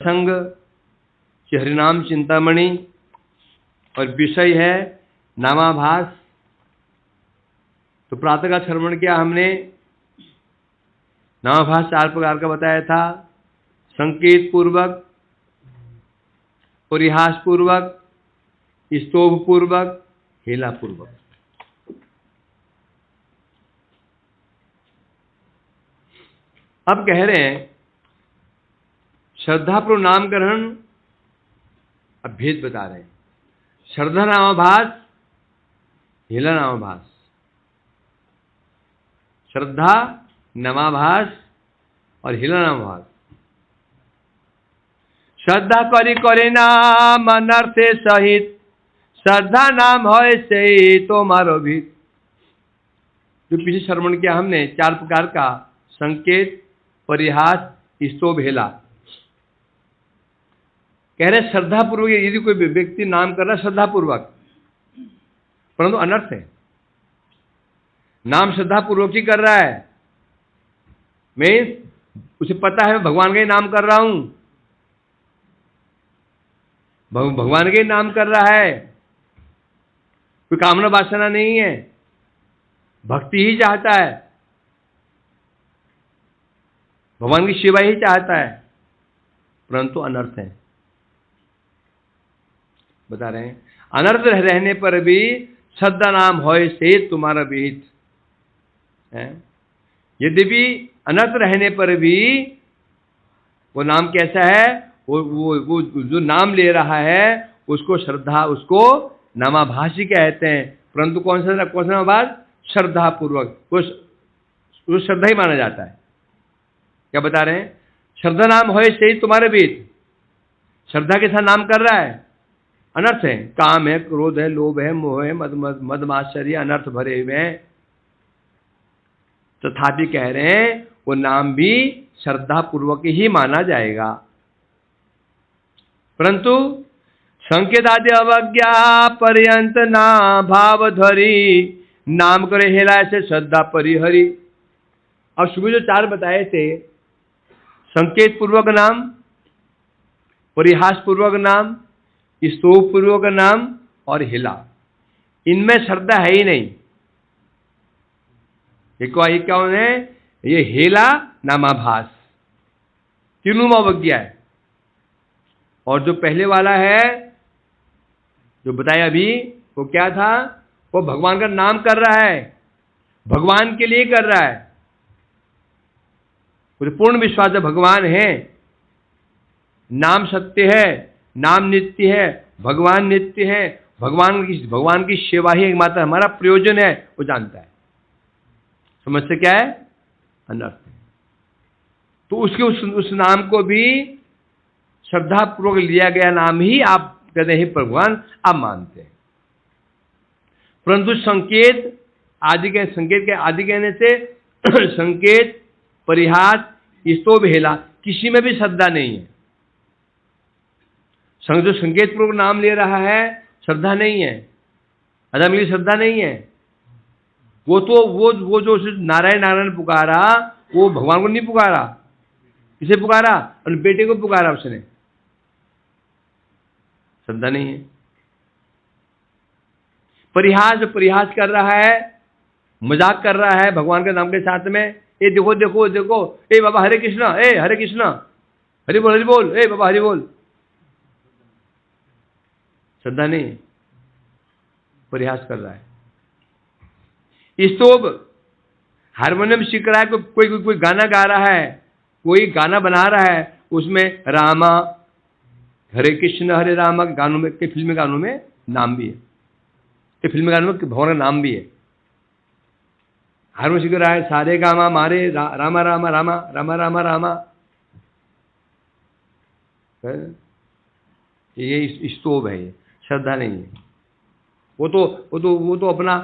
संग हरिनाम चिंतामणि और विषय है नामाभास। तो प्रातः का श्रवण किया हमने। नामाभास 4 प्रकार का बताया था। संकेत पूर्वक, परिहास पूर्वक, स्तोभ पूर्वक, हेला पूर्वक। अब कह रहे हैं श्रद्धापूर्वक नामकरण। अब भेद बता रहे हैं। श्रद्धा नामाभास, हेला नामाभास। श्रद्धा नामाभास और हेला नामाभास। श्रद्धा करी करे नाम अनर्थे सहित, श्रद्धा नाम है से तो मारो भी। जो पीछे श्रवण किया हमने 4 प्रकार का, संकेत, परिहास, स्तोभ, हेला। कह रहे श्रद्धापूर्वक यदि कोई व्यक्ति नाम कर रहा है श्रद्धापूर्वक, परंतु अनर्थ है। नाम श्रद्धापूर्वक ही कर रहा है, मैं उसे पता है भगवान का ही नाम कर रहा हूं, भगवान का ही नाम कर रहा है, कोई कामना वासना नहीं है, भक्ति ही चाहता है, भगवान की सेवा ही चाहता है, परंतु अनर्थ है। बता रहे हैं अनर्थ रहने पर भी श्रद्धा नाम होय से तुम्हारा विहित है। यद्यपि अनर्थ रहने पर भी वो नाम कैसा है, वो जो नाम ले रहा है उसको श्रद्धा, उसको नामाभासी कहते हैं। परंतु कौन सा नामाभास? श्रद्धा पूर्वक, वो श्रद्धा ही माना जाता है। क्या बता रहे हैं? श्रद्धा नाम होय से तुम्हारे विहित। श्रद्धा के साथ नाम कर रहा है, अनर्थ है। काम है, क्रोध है, लोभ है, मोह है, मदमाश्चर्य, अनर्थ भरे हुए हैं। तथापि कह रहे हैं वो नाम भी श्रद्धा पूर्वक ही माना जाएगा। परंतु संकेत आदि अवज्ञा पर्यंत ना भाव धरी, नाम करे हेला ऐसे श्रद्धा परिहरी। अब सुबह जो 4 बताए थे, संकेत पूर्वक नाम, परिहास पूर्वक नाम, स्तोभ पूर्वक नाम और हेला, इनमें श्रद्धा है ही नहीं। ये कौन है? ये हेला नामाभास, तीनों में अवज्ञा है। और जो पहले वाला है जो बताया अभी, वो क्या था? वो भगवान का नाम कर रहा है, भगवान के लिए कर रहा है, मुझे पूर्ण विश्वास है भगवान है, नाम सत्य है, नाम नित्य है, भगवान नित्य है, भगवान की सेवा ही एकमात्र हमारा प्रयोजन है, वो जानता है। समझते क्या है? अनर्थ है। तो उसके उस नाम को भी श्रद्धापूर्वक लिया गया नाम ही आप कहते हैं भगवान, आप मानते हैं। परंतु संकेत के आदि कहने से संकेत, परिहास, स्तोभ, हेला, किसी में भी श्रद्धा नहीं है। जो संकेत पूर्वक नाम ले रहा है श्रद्धा नहीं है, अदा मेरी श्रद्धा नहीं है। वो तो वो जो नारायण नारायण पुकारा, वो भगवान को नहीं पुकारा, इसे पुकारा और बेटे को पुकारा, उसने श्रद्धा नहीं है। परिहास कर रहा है, मजाक कर रहा है भगवान के नाम के साथ में। ए देखो देखो देखो, ए बाबा हरे कृष्णा, ए हरे कृष्णा, हरि बोल, ए बाबा हरि बोल। श्रद्धा नहीं है, परिहास कर रहा है। स्तोभ, हारमोनियम सीख रहा है, कोई गाना गा रहा है, कोई गाना बना रहा है, उसमें रामा हरे कृष्ण हरे रामा गानों में, के फिल्मी गानों में नाम भी है, के फिल्मी गानों में भगवान का नाम भी है। हारमोनियम सीख रहा है, सारे गामा मारे रामा रामा रामा रामा रामा रामा, ये स्तोभ है, ये श्रद्धा नहीं है। वो तो अपना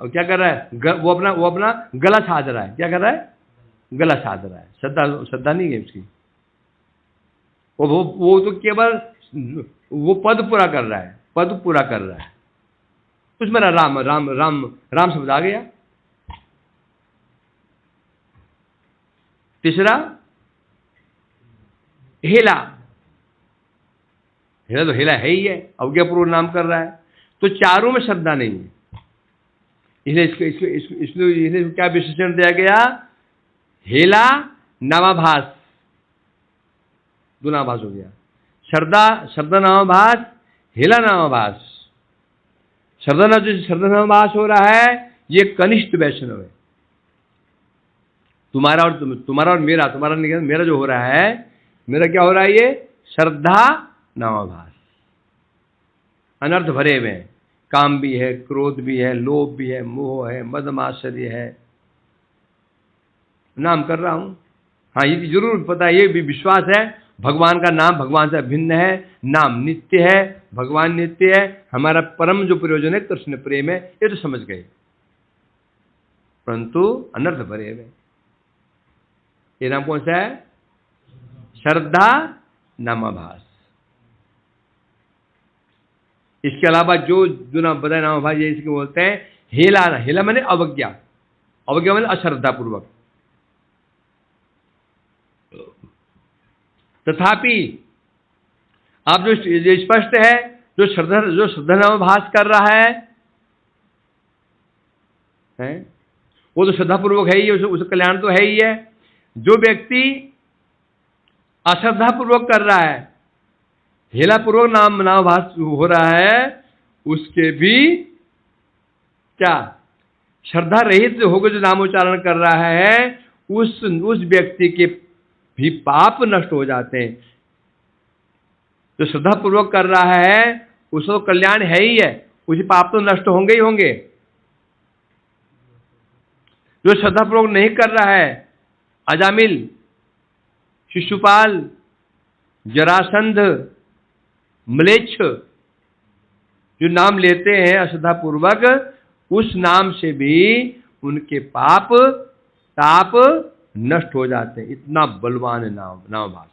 क्या कर रहा है? वो अपना गला साध रहा है। क्या कर रहा है? गला साध रहा है। श्रद्धा नहीं है उसकी। वो तो केवल वो पद पूरा कर रहा है, पद पूरा कर रहा है। उसमें राम राम राम राम शब्द आ गया। तीसरा हेला, हेला तो हेला है ही है, अवज्ञापूर्वक नाम कर रहा है, तो चारों में श्रद्धा नहीं है। इसलिए इसलिए क्या विशेषण दिया गया? हेला नामाभास, दो नामाभास हो गया। श्रद्धा नामाभास, हेला नामाभास। श्रद्धा नामाभास हो रहा है, ये कनिष्ठ वैष्णव है। तुम्हारा और मेरा, तुम्हारा नहीं, मेरा जो हो रहा है, मेरा क्या हो रहा है? ये श्रद्धा नामाभास, अनर्थ भरे में, काम भी है, क्रोध भी है, लोभ भी है, मोह है, मदमाश्चर्य है, नाम कर रहा हूं। हाँ, ये जरूर पता है, ये भी विश्वास है, भगवान का नाम भगवान से भिन्न है, नाम नित्य है, भगवान नित्य है, हमारा परम जो प्रयोजन है कृष्ण प्रेम है, ये तो समझ गए, परंतु अनर्थ भरे में। ये नाम कौन सा है? श्रद्धा नामाभास। इसके अलावा जो नाम बताए नामाभास, ये इसके बोलते हैं हेला। हेला माने अवज्ञा, अवज्ञा माने अश्रद्धा पूर्वक। तथापि आप जो स्पष्ट है, जो श्रद्धा नामाभास कर रहा है, वो तो श्रद्धापूर्वक है ही, उसका कल्याण तो है ही है। जो व्यक्ति अश्रद्धापूर्वक कर रहा है, हेलापूर्वक नामाभास हो रहा है, उसके भी क्या श्रद्धा रहित होकर जो नामोच्चारण कर रहा है, उस व्यक्ति के भी पाप नष्ट हो जाते हैं। जो श्रद्धापूर्वक कर रहा है उसको कल्याण है ही है, उसी पाप तो नष्ट होंगे ही होंगे। जो श्रद्धापूर्वक नहीं कर रहा है, अजामिल, शिशुपाल, जरासंध, म्लेच्छ, जो नाम लेते हैं अश्रद्धापूर्वक, उस नाम से भी उनके पाप ताप नष्ट हो जाते हैं। इतना बलवान है नामभास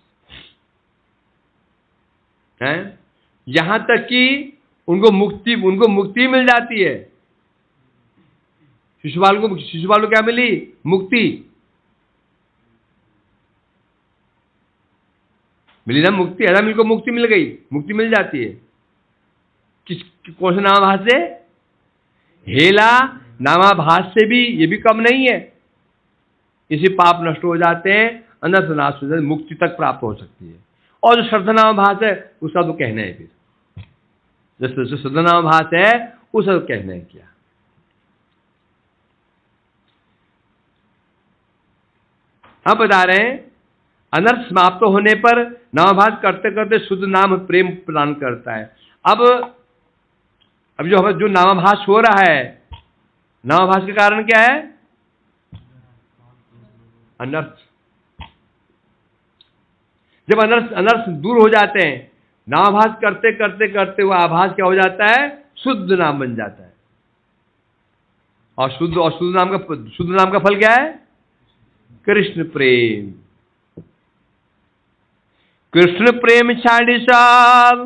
है, यहां तक कि उनको मुक्ति मिल जाती है। शिशुपाल को क्या मिली? मुक्ति मिली ना, मुक्ति। अजामिल को मुक्ति मिल गई, मुक्ति मिल जाती है। कौन से नामाभास से? हेला नामाभास से भी, ये भी कम नहीं है। इसी पाप नष्ट हो जाते हैं, अनर्थ नाश हो जाते, मुक्ति तक प्राप्त हो सकती है। और जो श्रद्धा नामाभास है उसका तो कहना है, फिर जो श्रद्धा नामाभास है उसका तो कहना है क्या। हम बता रहे हैं, अनर्थ समाप्त होने पर नामाभास करते करते शुद्ध नाम प्रेम प्रदान करता है। अब जो नामाभास हो रहा है, नामाभास के कारण क्या है? अनर्थ। जब अनर्थ दूर हो जाते हैं, नामाभास करते करते करते वो आभास क्या हो जाता है? शुद्ध नाम बन जाता है। और शुद्ध नाम का फल क्या है? कृष्ण प्रेम। कृष्ण प्रेम छाड़ी साल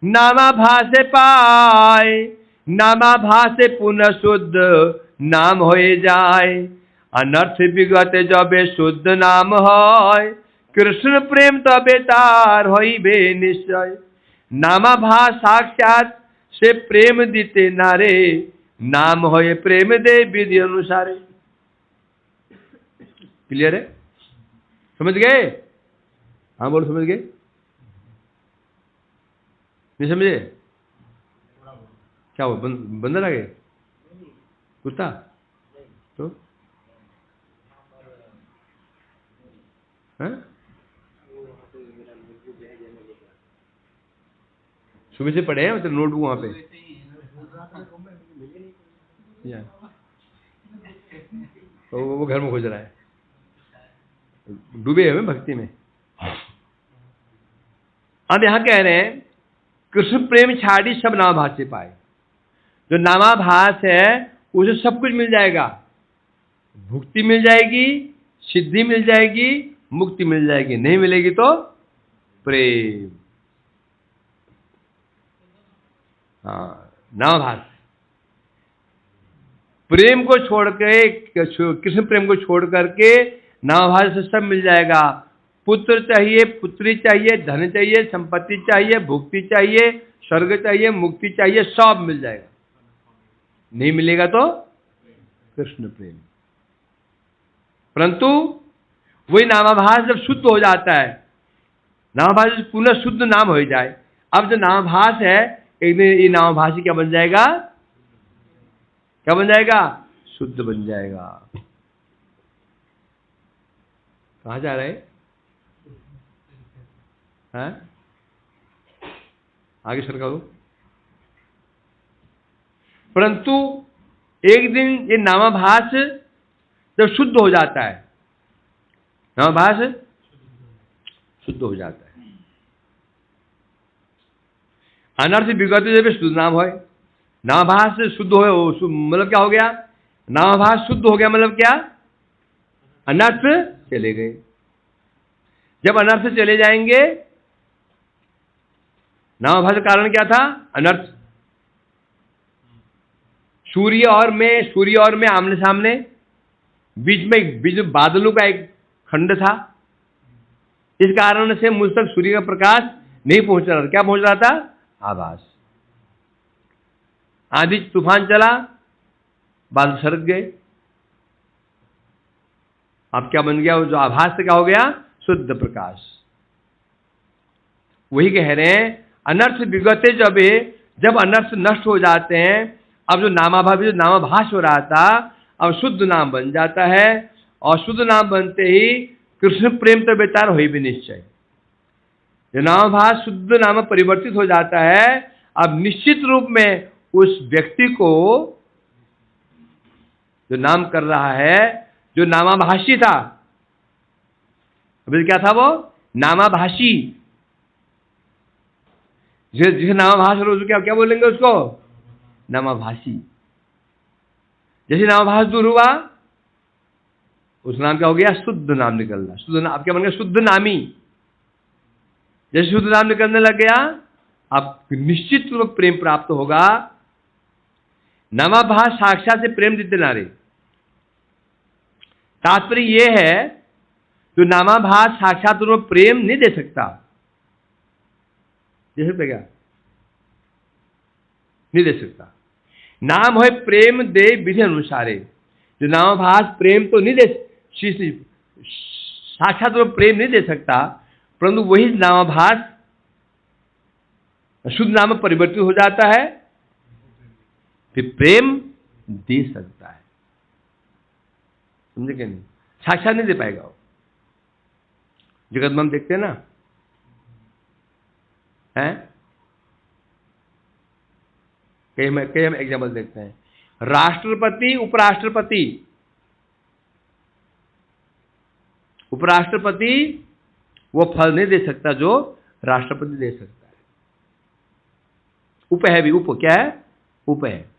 नामाभासे पाए, नामाभासे पुनः शुद्ध नाम होए जाए। अनर्थ विगत जबे शुद्ध नाम होय, कृष्ण प्रेम तबे तार होइबे निश्चय। नामाभास साक्षात से प्रेम दीते नारे, नाम होए प्रेम दे विधि अनुसारे। क्लियर है? समझ गए? हाँ बोलो, समझ गए? नहीं समझे? क्या हुआ? बंदर आ गए? कुत्ता? तो सुबह से पढ़े हैं, मतलब नोटबुक वहां पे तो वो घर में खोज रहा है, डूबे हुए भक्ति में। अब यहां कह रहे हैं, कृष्ण प्रेम छाड़ी सब नामाभास से पाए। जो नामाभास है उसे सब कुछ मिल जाएगा, भुक्ति मिल जाएगी, सिद्धि मिल जाएगी, मुक्ति मिल जाएगी। नहीं मिलेगी तो प्रेम। हाँ, नामाभास प्रेम को छोड़ के, कृष्ण प्रेम को छोड़ करके नामाभास से सब मिल जाएगा। पुत्र चाहिए, पुत्री चाहिए, धन चाहिए, संपत्ति चाहिए, भुक्ति चाहिए, स्वर्ग चाहिए, मुक्ति चाहिए, सब मिल जाएगा। नहीं मिलेगा तो कृष्ण प्रेम। परंतु वही नामाभास जब शुद्ध हो जाता है, नामाभास पुनः शुद्ध नाम हो जाए, अब जो नामाभास है एक दिन ये नामाभासी क्या बन जाएगा? क्या बन जाएगा? शुद्ध बन जाएगा। कहां जा रहे हैं? आगे सरकारो। परंतु एक दिन ये नामाभास जब शुद्ध हो जाता है, नामाभास शुद्ध हो जाता है, अनर्थ विगत जब शुद्ध नाम हो, नामाभास शुद्ध हो, मतलब क्या हो गया? नामाभास शुद्ध हो गया मतलब क्या? अनर्थ चले गए। जब अनर्थ चले जाएंगे, नामाभास का कारण क्या था? अनर्थ। सूर्य और मैं आमने सामने, बीच में बादलों का एक खंड था, इस कारण से मुझ तक सूर्य का प्रकाश नहीं पहुंच रहा था। क्या पहुंच रहा था? आभास। आंधी तूफान चला, बादल सरक गए, अब क्या बन गया? जो आभास से क्या हो गया? शुद्ध प्रकाश। वही कह रहे हैं, अनर्थ विगते जब अनर्थ नष्ट हो जाते हैं, अब जो नामाभास हो रहा था, अब शुद्ध नाम बन जाता है, और शुद्ध नाम बनते ही कृष्ण प्रेम तो बेतार हो ही भी निश्चय। जो नामाभास शुद्ध नाम परिवर्तित हो जाता है, अब निश्चित रूप में उस व्यक्ति को जो नाम कर रहा है, जो नामाभासी था, अभी क्या था वो? नामाभासी। जिसे नामाभास हो उसको क्या बोलेंगे? उसको नामाभासी। जैसे नामाभास दूर हुआ, उस नाम क्या हो गया? शुद्ध नाम निकल रहा। शुद्ध नाम क्या बन गया? शुद्ध नामी। जैसे शुद्ध नाम निकलने लग गया, अब निश्चित रूप प्रेम प्राप्त होगा। नामाभास साक्षात से प्रेम देते नारे। तात्पर्य यह है, जो नामाभास साक्षात रूप प्रेम नहीं दे सकता। दे सकता क्या? नहीं दे सकता। नाम है प्रेम दे विधि अनुसारे। जो नामाभास प्रेम तो नहीं दे, साक्षात रूप प्रेम नहीं दे सकता, परंतु वही नामाभास शुद्ध नाम परिवर्तित हो जाता है, फिर प्रेम दे सकता है। समझे क्या? नहीं, साक्षात नहीं दे पाएगा वो। जगत में हम देखते हैं ना, हैं? कई हम एग्जाम्पल देखते हैं। राष्ट्रपति, उपराष्ट्रपति वो फल नहीं दे सकता जो राष्ट्रपति दे सकता है। उप है भी, उप क्या है? उप है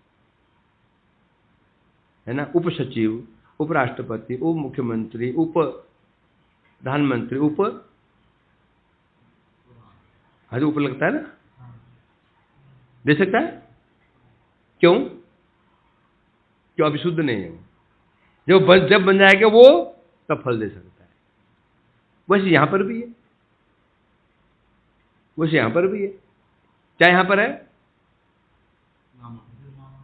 ना? उप सचिव, उपराष्ट्रपति, उप मुख्यमंत्री, उप प्रधानमंत्री, उप लगता है ना? दे सकता है। क्यों? क्यों? अभी शुद्ध नहीं है। जब बन जाएगा वो, तब फल दे सकता है। वैसे यहां पर भी है, क्या यहां पर है?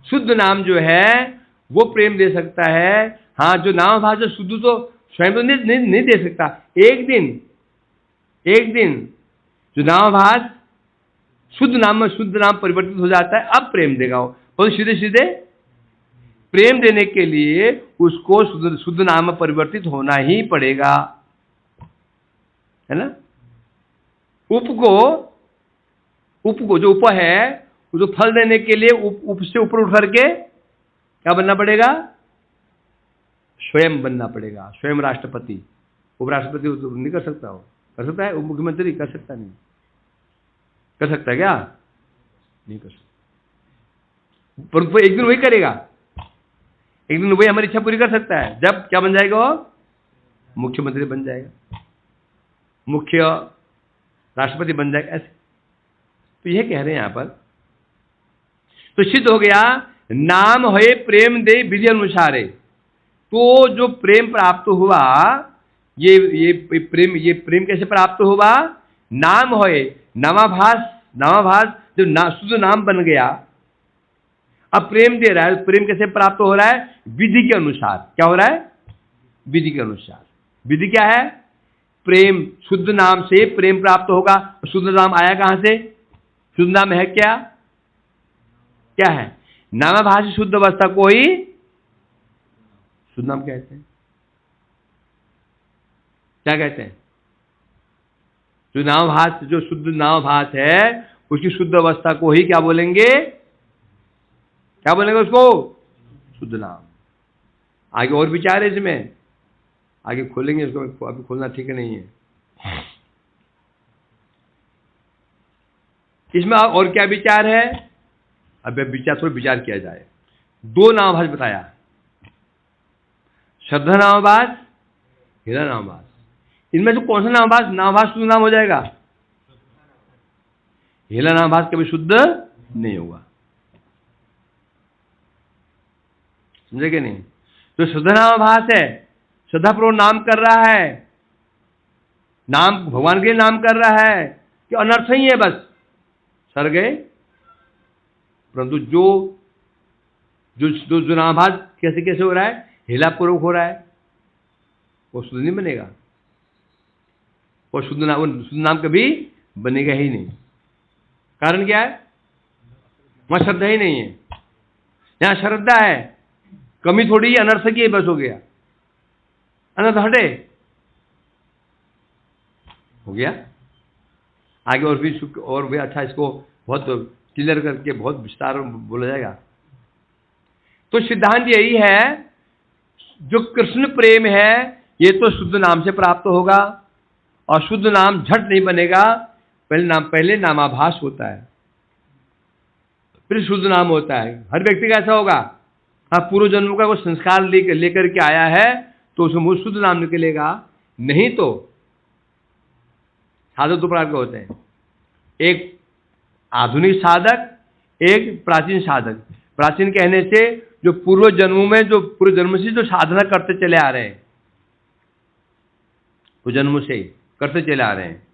शुद्ध नाम जो है वो प्रेम दे सकता है। हाँ, जो नामाभास जो शुद्ध तो स्वयं तो नहीं दे सकता। एक दिन जो नामाभास शुद्ध नाम परिवर्तित हो जाता है, अब प्रेम देगा वो। और सीधे प्रेम देने के लिए उसको शुद्ध नाम परिवर्तित होना ही पड़ेगा, है ना? उप को जो उप है, उसको फल देने के लिए उप से ऊपर उठ करके क्या बनना पड़ेगा? स्वयं बनना पड़ेगा। स्वयं राष्ट्रपति, उपराष्ट्रपति नहीं कर सकता। हो कर सकता है? उप मुख्यमंत्री कर सकता नहीं? कर सकता है क्या? नहीं कर सकता। पर एक दिन वही करेगा, एक दिन वही हमारी इच्छा पूरी कर सकता है। जब क्या बन जाएगा? वो मुख्यमंत्री बन जाएगा, मुख्य राष्ट्रपति बन जाएगा। ऐसे तो यह कह रहे हैं यहां पर। तो सिद्ध हो गया, नाम है प्रेम दे विधि अनुसारे। तो जो प्रेम प्राप्त हुआ, ये प्रेम कैसे प्राप्त होगा? नाम होए, नामाभास जो शुद्ध नाम बन गया, अब प्रेम दे रहा है। प्रेम कैसे प्राप्त हो रहा है? विधि के अनुसार। क्या हो रहा है? विधि के अनुसार। विधि क्या है? प्रेम। शुद्ध नाम से प्रेम प्राप्त होगा। शुद्ध नाम आया कहां से? शुद्ध नाम है क्या? क्या है? नामाभास शुद्ध अवस्था को ही शुद्ध नाम कहते हैं। क्या कहते हैं? जो शुद्ध नामाभास है, उसकी शुद्ध अवस्था को ही क्या बोलेंगे? क्या बोलेंगे उसको? शुद्ध नाम। आगे और विचार है इसमें, आगे खोलेंगे इसको, अभी खोलना ठीक नहीं है। इसमें और क्या विचार है? अब थोड़ा विचार किया जाए। दो नामाभास बताया, श्रद्धा नामाभास, हीरा नामाभास। इनमें से कौन सा नामाभास शुद्ध नाम हो जाएगा? हीरा नामाभास कभी शुद्ध नहीं होगा। समझे कि नहीं? जो श्रद्धा नामाभास है, श्रद्धापूर्वक नाम कर रहा है, नाम भगवान के लिए नाम कर रहा है, कि अनर्थ ही है, बस सर गए। परंतु जो नामाभास कैसे हो रहा है? हिलापूर्वक हो रहा है, वो शुद्ध नहीं बनेगा। वो शुद्ध नाम कभी बनेगा ही नहीं। कारण क्या है? वहां श्रद्धा ही नहीं है। यहां श्रद्धा है, कमी थोड़ी, अनर्थ की बस हो गया, अनर्थ हटे हो गया। आगे और भी अच्छा इसको बहुत क्लियर करके बहुत विस्तार में बोला जाएगा। तो सिद्धांत यही है, जो कृष्ण प्रेम है ये तो शुद्ध नाम से प्राप्त होगा, और शुद्ध नाम झट नहीं बनेगा। पहले नामाभास होता है, फिर शुद्ध नाम होता है। हर व्यक्ति का ऐसा होगा। हाँ, पूर्व जन्म का कोई संस्कार लेकर के आया है तो उसमें मुझ शुद्ध नाम निकलेगा, नहीं तो साधक दो प्रकार के होते हैं, एक आधुनिक साधक, एक प्राचीन साधक। प्राचीन कहने से जो पूर्व जन्म से जो साधना करते चले आ रहे हैं, वो जन्म से करते चले आ रहे हैं,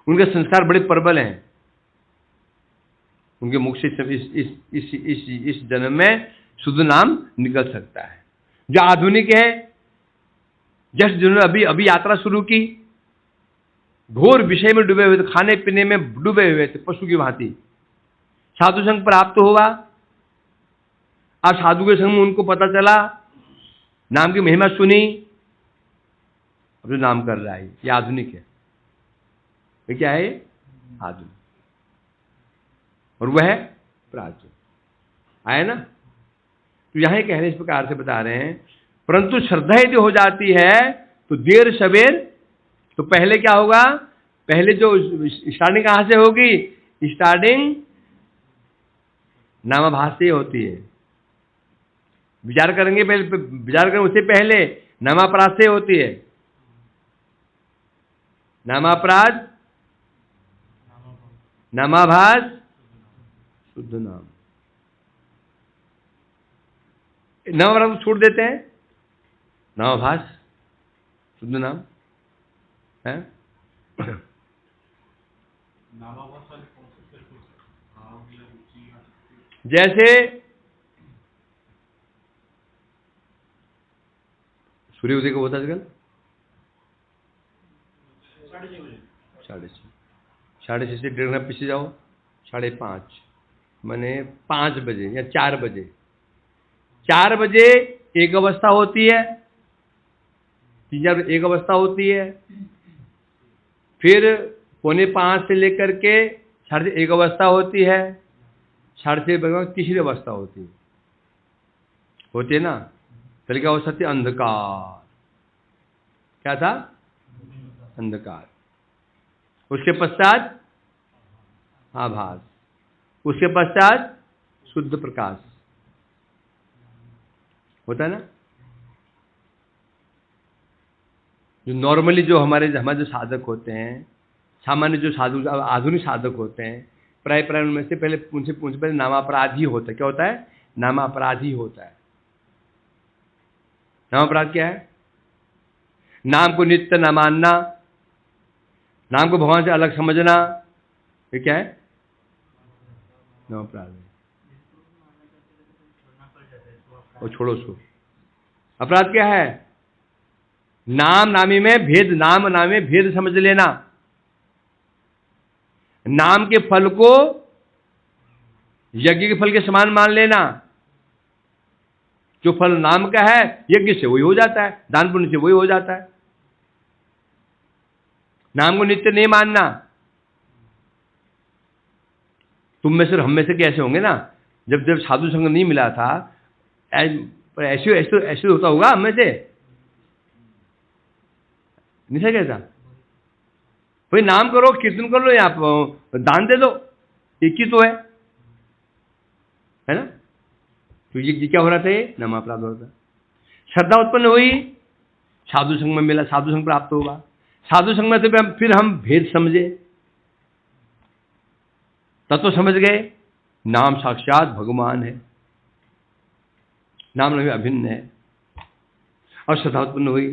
उनके संस्कार बड़े प्रबल हैं। उनके मुख से इस जन्म में शुद्ध नाम निकल सकता है। जो आधुनिक है, जस्ट जिन्होंने अभी यात्रा शुरू की, घोर विषय में डूबे हुए थे, खाने पीने में डूबे हुए थे, पशु की भांति, साधु संग प्राप्त हुआ। अब साधु के संग में उनको पता चला, नाम की महिमा सुनी, अब जो नाम कर रहा है ये आधुनिक है। ये क्या है? आधुनिक। और वह है प्राचीन। आया ना? तो यहां कहने इस प्रकार से बता रहे हैं, परंतु श्रद्धा यदि हो जाती है तो देर सवेर, तो पहले क्या होगा? पहले जो स्टार्टिंग कहां से होगी? स्टार्टिंग नामाभास से होती है। विचार करेंगे उससे पहले नामापराध से होती है। नामापराध, नामाभास, शुद्ध नाम। नामापराध छोड़ देते हैं, नामाभास, शुद्ध नाम है। जैसे सूर्योदय को होता है आजकल 6:30 से 1.5 घंटा पीछे जाओ, 5:30, मैंने 5 बजे या 4 बजे। 4 बजे एक अवस्था होती है, 3 एक अवस्था होती है, फिर 4:45 से लेकर के 6:30 एक अवस्था होती है, 6:30 तीसरी अवस्था होती है ना। पहले क्या अवस्था थी? अंधकार। क्या था? अंधकार। उसके पश्चात आभास, उसके पश्चात शुद्ध प्रकाश होता है ना। जो नॉर्मली जो हमारे जो साधक होते हैं, सामान्य जो साधु आधुनिक साधक होते हैं, प्राय उनमें से पहले उनसे पहले नामापराध ही होता है। क्या होता है? नामापराध ही होता है। नामापराध क्या है? नाम को नित्य न मानना, नाम को भगवान से अलग समझना, ये क्या है? नौ अपराध है। और छोड़ो उसको। अपराध क्या है? नाम नामी में भेद, नाम नामी में भेद समझ लेना, नाम के फल को यज्ञ के फल के समान मान लेना। जो फल नाम का है यज्ञ से वही हो जाता है, दान पुण्य से वही हो जाता है। नाम को नित्य नहीं मानना। तुम में से हम में से कैसे होंगे ना, जब जब साधु संग नहीं मिला था, ऐसे ऐसे ऐसे होता होगा हम में से, नहीं से कैसा? भाई नाम करो, कीर्तन कर लो, या दान दे दो, एक ही तो है ना? तो ये क्या हो रहा था? ये नाम अपराध हो रहा था। श्रद्धा उत्पन्न हुई, साधु संग में मिला, साधु संग प्राप्त होगा। साधु संग में तो फिर हम भेद समझे, तत्व समझ गए, नाम साक्षात भगवान है, नाम में अभिन्न है, और श्रद्धा उत्पन्न हुई।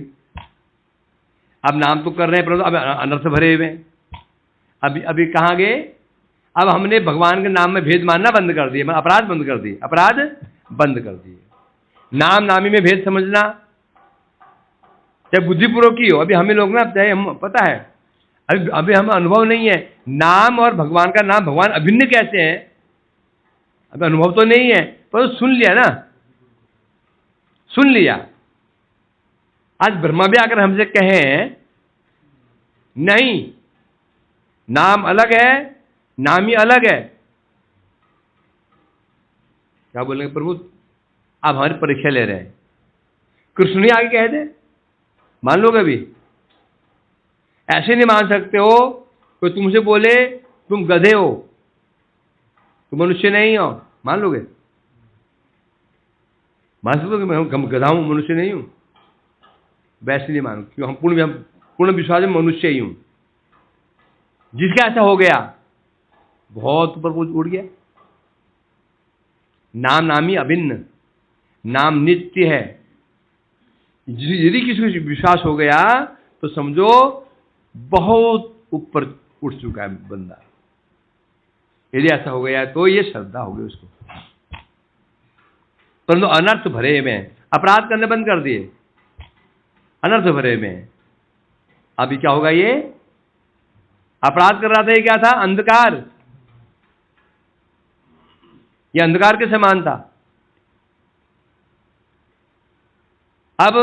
अब नाम तो कर रहे हैं, परंतु अब अनर्थ भरे हुए। अभी कहाँ गए? अब हमने भगवान के नाम में भेद मानना बंद कर दिए, अपराध बंद कर दिए, अपराध बंद कर दिए। नाम नामी में भेद समझना, चाहे बुद्धिपूर्वक ही हो। अभी हमें लोग ना, चाहे हम पता है, अभी हम अनुभव नहीं है नाम और भगवान का नाम, भगवान अभिन्न कैसे हैं, अभी अनुभव तो नहीं है, पर तो सुन लिया ना, सुन लिया। आज ब्रह्मा भी आकर हमसे कहें नहीं, नाम अलग है, नाम ही अलग है, क्या बोलेंगे? प्रभु आप हमारी परीक्षा ले रहे हैं। कृष्ण ही आगे कह दे, मान लोगे? अभी ऐसे नहीं मान सकते हो। कोई तुमसे बोले तुम गधे हो, तुम मनुष्य नहीं हो, मान लोगे? मान सकते हो कि मैं गधा हूं, मनुष्य नहीं हूं? वैसे नहीं मानो, क्यों? हम पूर्ण विश्वास में मनुष्य ही हूं। जिसका ऐसा हो गया, बहुत ऊपर उड़ गया। नाम नामी अभिन्न, नाम नित्य है। यदि किसी को विश्वास हो गया तो समझो बहुत ऊपर उठ चुका है बंदा। यदि ऐसा हो गया तो ये श्रद्धा हो गई उसको। परंतु अनर्थ भरे में अपराध करने बंद कर दिए, अनर्थ भरे में। अभी क्या होगा? ये अपराध कर रहा था, ये क्या था? अंधकार। ये अंधकार के समान था। अब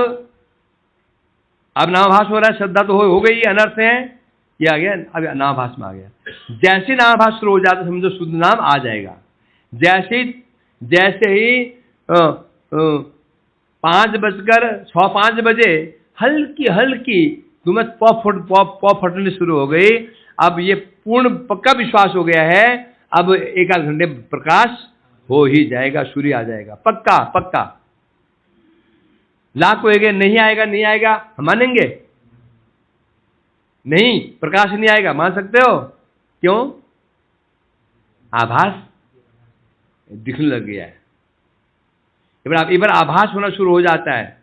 नामाभास हो रहा है, श्रद्धा तो हो गई, अनर्थ है, ये आ गया, अब नामाभास में आ गया। जैसे नामाभास शुरू हो जाता समझो शुद्ध नाम आ जाएगा। जैसे ही 5:05 बजे हल्की हल्की तुम्हें पॉप फटने शुरू हो गई। अब ये पूर्ण पक्का विश्वास हो गया है, अब 1-8 घंटे प्रकाश हो ही जाएगा, सूर्य आ जाएगा, पक्का पक्का। लाख कोएंगे नहीं आएगा, नहीं आएगा, हम मानेंगे? नहीं, प्रकाश नहीं आएगा, मान सकते हो? क्यों? आभास दिखने लग गया है। एक बार आभास होना शुरू हो जाता है,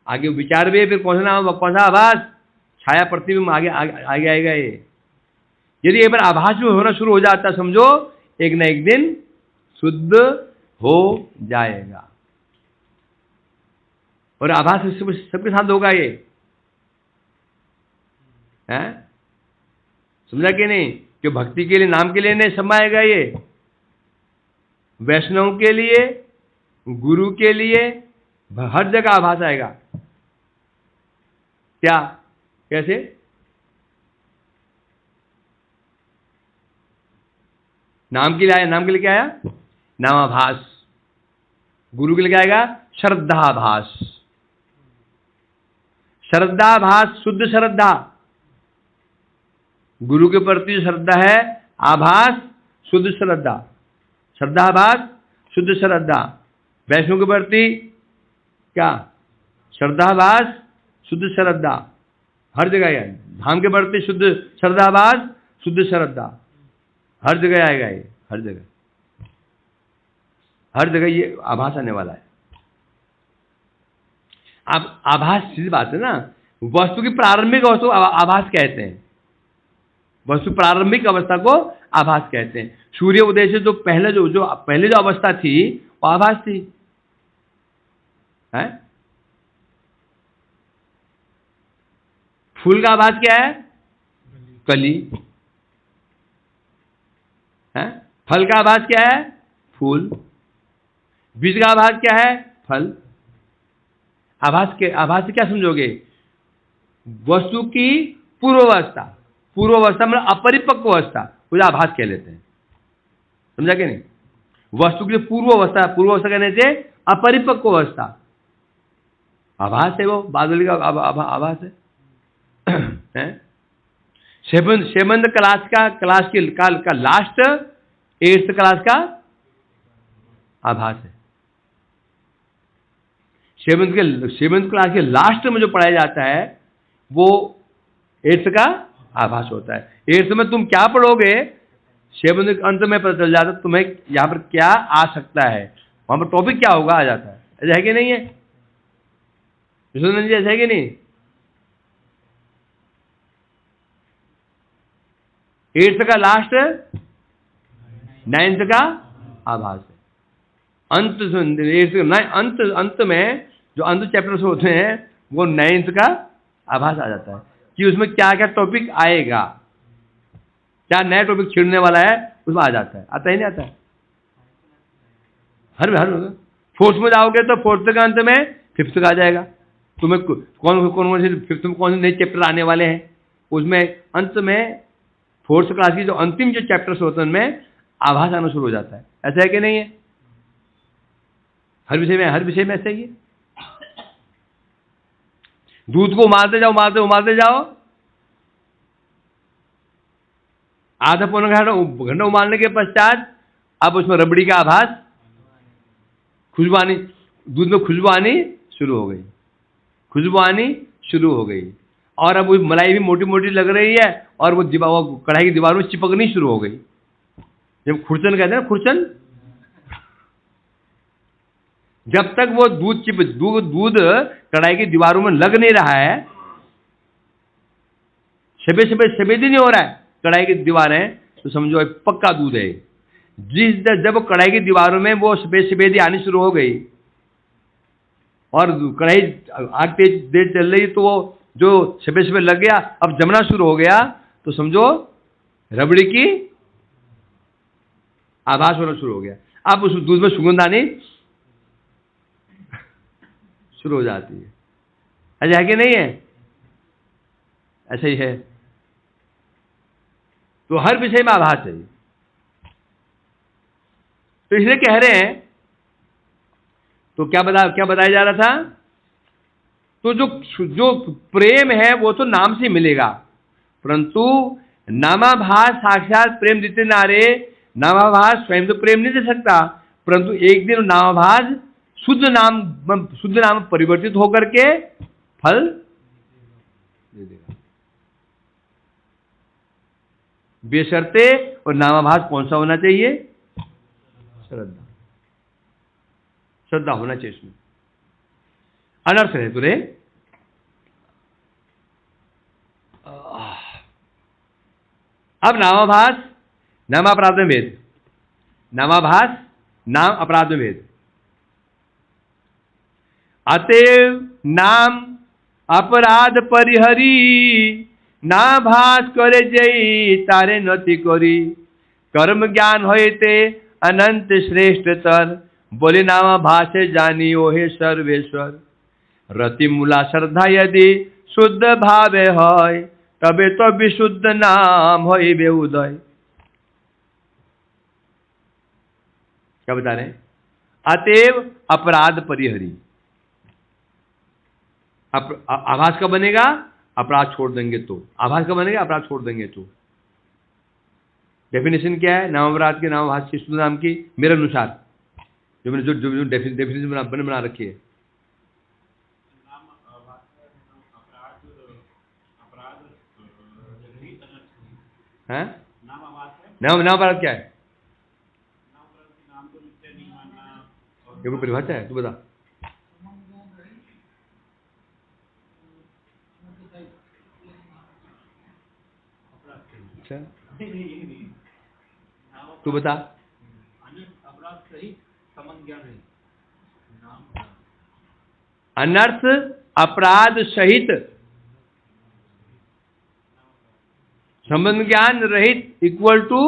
आगे विचार भी, फिर कौन सा आभास? छाया प्रतिबिंब आगे आएगा। ये यदि एक बार आभास भी होना शुरू हो जाता है, समझो एक न एक दिन शुद्ध हो जाएगा। और आभास सबके साथ होगा ये, है? समझा कि नहीं? जो भक्ति के लिए, नाम के लिए नहीं, सब आएगा ये। वैष्णव के लिए, गुरु के लिए, हर जगह आभास आएगा। क्या? कैसे? नाम के लिए आया, नाम के लिए क्या आया? नामाभास। गुरु के लिए क्या आएगा? श्रद्धाभास। श्रद्धाभास, शुद्ध श्रद्धा। गुरु के प्रति श्रद्धा है, आभास शुद्ध श्रद्धा, श्रद्धाभास शुद्ध श्रद्धा। वैष्णव के प्रति क्या? श्रद्धाभास शुद्ध श्रद्धा, हर जगह है। धाम के प्रति शुद्ध श्रद्धाभास शुद्ध श्रद्धा, हर जगह आएगा ये, हर जगह, हर जगह ये आभास आने वाला है। अब आभास सीधी बात है ना, वस्तु की प्रारंभिक अवस्था को आभास कहते हैं। वस्तु प्रारंभिक अवस्था को आभास कहते हैं। सूर्य उदय से जो पहले जो अवस्था थी वो आभास थी, है? फूल का आभास क्या है? कली। है? फल का आभास क्या है? फूल। बीज का आभास क्या है? फल। आभास से क्या समझोगे? वस्तु की पूर्वावस्था, मतलब अपरिपक्व अवस्था, उसे आभास कह लेते हैं। समझा कि नहीं? वस्तु की पूर्वावस्था कहने से अपरिपक्व अवस्था आभास है, वो बादल का आभास है। सेवंथ क्लास का लास्ट 8th क्लास का आभास है। सेवंथ क्लास के लास्ट में जो पढ़ाया जाता है वो 8th का आभास होता है। 8th में तुम क्या पढ़ोगे, 7th के अंत में पता चल जाता है तुम्हें यहाँ पर क्या आ सकता है, वहां पर टॉपिक क्या होगा आ जाता है। ऐसा है कि नहीं है विश्वनाथ जी? ऐसा है कि नहीं? 8th का लास्ट 9th का आभास है। अंत में जो अंत चैप्टर्स होते हैं वो 9th का आभास आ जाता है कि उसमें क्या क्या टॉपिक आएगा, क्या नया टॉपिक छिड़ने वाला है, उसमें आ जाता है। आता ही नहीं आता है? हर 4th में जाओगे तो 4th का अंत में 5th का आ जाएगा। तुम्हें कौन से 5th में कौन से नए चैप्टर आने वाले हैं, उसमें अंत में 4th क्लास की जो अंतिम जो चैप्टर्स होते हैं उनमें आभास आना शुरू हो जाता है। ऐसा है कि नहीं है? हर विषय में ऐसा ही है। दूध को उमालते जाओ, आधा पौना घंटा उमालने के पश्चात अब उसमें रबड़ी का आभास, खुशबू आनी, दूध में खुशबू आनी शुरू हो गई, और अब वो मलाई भी मोटी मोटी लग रही है और वो कढ़ाई की दीवार में चिपकनी शुरू हो गई। जब खुरचन कहते हैं ना, खुरचन, जब तक वो दूध कढ़ाई की दीवारों में लग नहीं रहा है, सफेद ही नहीं हो रहा है कढ़ाई की दीवारें, तो समझो पक्का दूध है। जब कढ़ाई की दीवारों में वो सफेदी आनी शुरू हो गई और कढ़ाई आग तेज चल रही, तो वो जो सफेद लग गया, अब जमना शुरू हो गया, तो समझो रबड़ी की आभास होना शुरू हो गया। अब उस दूध में सुगंध आनी शुरू हो जाती है। ऐसा है कि नहीं है? ऐसा ही है। तो हर विषय में आभास है। तो इसलिए कह रहे हैं, तो क्या बताया जा रहा था? तो जो प्रेम है वो तो नाम से मिलेगा, परंतु नामाभास साक्षात प्रेम देते नारे। नामाभास स्वयं तो प्रेम नहीं दे सकता, परंतु एक दिन नामाभास शुद्ध नाम परिवर्तित होकर के फल दे देगा बेशर्ते। और नामाभास कौन सा होना चाहिए? श्रद्धा होना चाहिए इसमें। अनर्थ है तुरे। अब नामाभास नाम अपराध में भेद, नामाभास नाम अपराध में भेद। अतएव नाम अपराध परिहरी, नाभास करे जई तारे नति करी। कर्म ज्ञान होते अनंत श्रेष्ठ तर, बोले नामाभासे जानी ओहे सर्वेश्वर। रति मूला श्रद्धा यदि शुद्ध भावे है, तबे तो विशुद्ध नाम होइबे उदय। क्या बता रहे? अतएव अपराध परिहरी। आभास का बनेगा अपराध छोड़ देंगे तो। आभास का बनेगा अपराध छोड़ देंगे तो। डेफिनेशन क्या है नाम अपराध के? नामाभास की शुद्ध नाम की मेरे अनुसार जो मैंने जो डेफिनेशन बना रखी है। नाम अपराध क्या है? ये कोई परिभाषा है? तू बता। अच्छा, तू बता। अपराध सहित संबंध ज्ञान है। अनर्थ अपराध सहित संबंध ज्ञान रहित इक्वल टू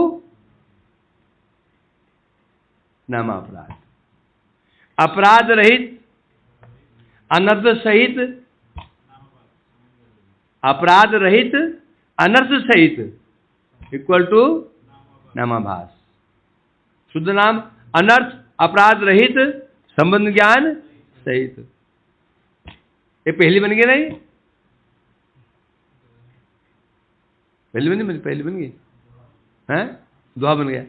नामापराध। अपराध रहित अनर्थ सहित, अपराध रहित अनर्थ सहित इक्वल टू नामाभास। शुद्ध नाम अनर्थ अपराध रहित संबंध ज्ञान सहित। ये पहली बन गई नहीं? पहली बन गई हैं? दुआ बन गया।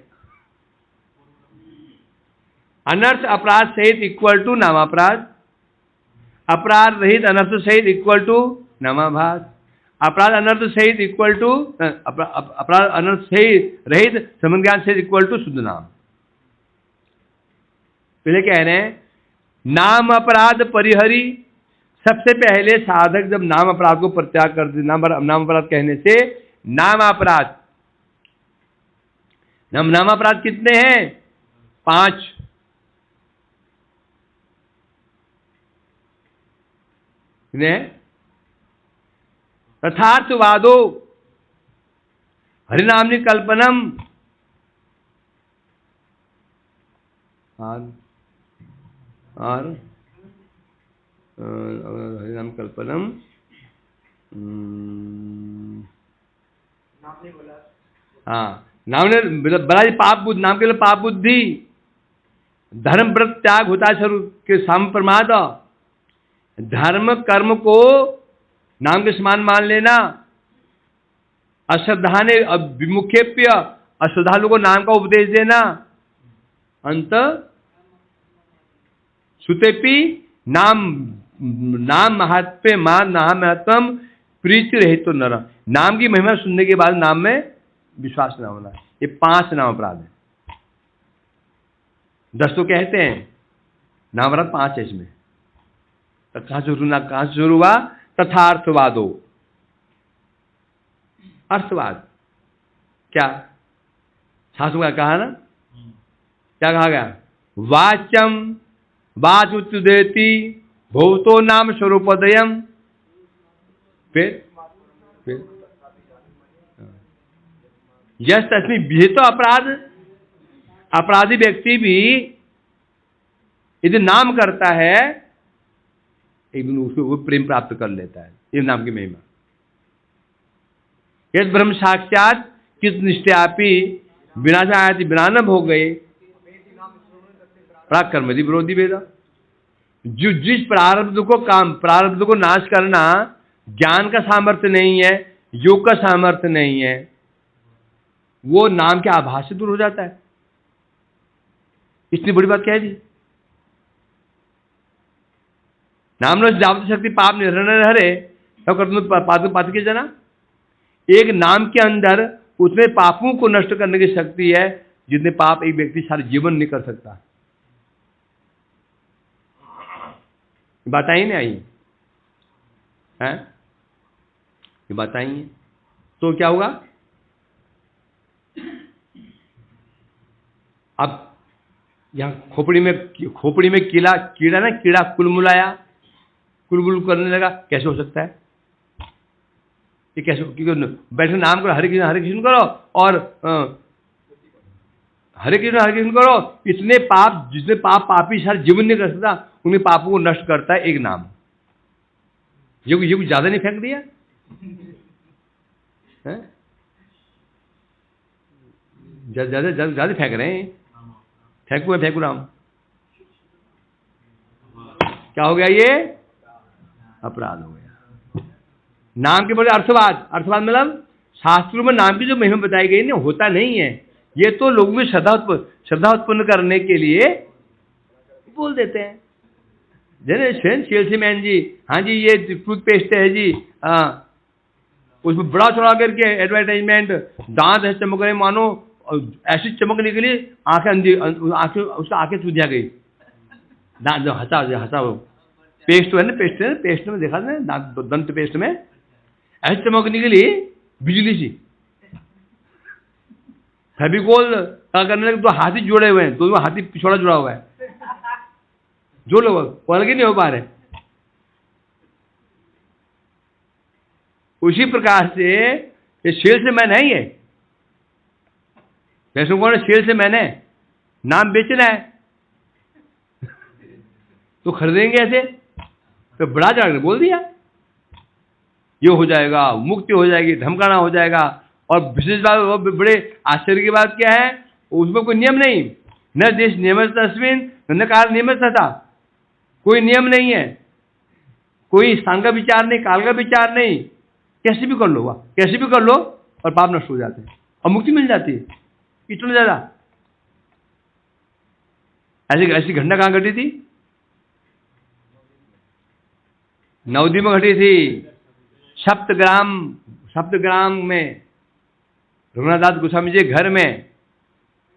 अनर्थ अपराध सहित इक्वल टू नामापराध, अपराध रहित अनर्थ सहित इक्वल टू नामाभास, अपराध अनर्थ सहित इक्वल टू अपराध अनर्थ सहित रहित संबंध ज्ञान सहित इक्वल टू शुद्ध नाम। पहले कह रहे हैं नाम अपराध परिहरी। सबसे पहले साधक जब नाम अपराध को परित्याग कर दे, नाम अपराध कहने से नाम अपराध, नाम अपराध कितने हैं? 5। तथार्थवादो हरिनामनि कल्पनम, और हरिनाम कल्पनम, हाँ नाम ने बड़ा पाप बुद्धि, नाम के लिए पाप बुद्धि, धर्म व्रत त्याग होता स्वरूप के साम प्रमाद, धर्म कर्म को नाम के समान मान लेना, अश्रद्धा ने विमुखेप्य अश्रद्धालु को नाम का उपदेश देना, अंत सुतेपि नाम महात्म्य मान नाम महत्वम प्रीति रहित तो नर। नाम की महिमा सुनने के बाद नाम में विश्वास न होना। ये 5 नाम अपराध है। 10 तो कहते हैं, नाम अपराध 5 है इसमें। कहां से शुरू हुआ? तथार्थवादो, अर्थवाद। क्या शास्त्र का कहा ना? क्या कहा गया? वाच्यम वाच उच्चुदेति भूतो नाम स्वरूपोदयम। फिर यस तस्मी विहित अपराध। अपराधी व्यक्ति भी यदि नाम करता है एक दिन उसको वो प्रेम प्राप्त कर लेता है। ये नाम की महिमा। यद ब्रह्म साक्षात किस निष्ठयापि विनाशायति बिना न भोग गए प्राकर्मदि विरोधी वेदा। जो जिस प्रारब्ध को नाश करना ज्ञान का सामर्थ्य नहीं है, योग का सामर्थ्य नहीं है, वो नाम के आभास से दूर हो जाता है। इतनी बड़ी बात कह दी। नाम न जावत शक्ति पाप निर्हरण हरे तब कर तुम पात के जना। एक नाम के अंदर उतने पापों को नष्ट करने की शक्ति है जितने पाप एक व्यक्ति सारे जीवन नहीं कर सकता। बात आई नहीं आई है? ये बात आई है तो क्या होगा? अब यहां खोपड़ी में कीड़ा कुलमुलाया, कुलबुल करने लगा। कैसे हो सकता है ये? कैसे? बैठे नाम करो, हरे कृष्ण करो और हरे कृष्ण करो। इतने पाप, जितने पापी सारे जीवन नहीं कर सकता, उन्हें पापों को नष्ट करता है एक नाम। ये कुछ ज्यादा नहीं फेंक दिया है? ज्यादा फेंक रहे हैं। फेंकू नाम। क्या हो गया? ये अपराध हो गया। नाम के बड़े अर्थवाद मतलब शास्त्रों में नाम की जो महिमा बताई गई ना, होता नहीं है। ये तो लोगों में श्रद्धा उत्पन्न करने के लिए बोल देते हैं। जैसे सेल्समैन जी, हाँ जी ये टूथपेस्ट है जी, हाँ उसमें बड़ा चढ़ा करके एडवर्टाइजमेंट, दांत है चमक रहे मानो ऐसी चमक निकली, उसका आंखें चूदिया गई। दांत हंसा पेस्ट है ना, पेस्ट में देखा ना, दंत पेस्ट में ऐसी चमक निकली बिजली सी। फेविकोल का करने लगे तो हाथी जोड़े हुए हैं, दोनों हाथी पिछोड़ा जुड़ा हुआ है, जो लोग अलग ही नहीं हो पा रहे। उसी प्रकार से ये सेल्स मैन है, ये वैष्णव कौन है? सेल्स मैन है, नाम बेचना है तो खरीदेंगे ऐसे, तो बड़ा चढ़ बोल दिया ये हो जाएगा, मुक्ति हो जाएगी, धमकाना हो जाएगा। और विशेष बात और बड़े आश्चर्य की बात क्या है, उसमें कोई नियम नहीं, न देश नियम तस्मिन न काल नियम था, कोई नियम नहीं है, कोई स्थान का विचार नहीं, काल का विचार नहीं, कैसे भी कर लो, वाह कैसे भी कर लो और पाप नष्ट हो जाते हैं और मुक्ति मिल जाती है। इतना ज्यादा ऐसी घटना कहां घटी थी? नवद्वीप में घटी थी, सप्तग्राम में रघुनाथदास गोस्वामी जी घर में।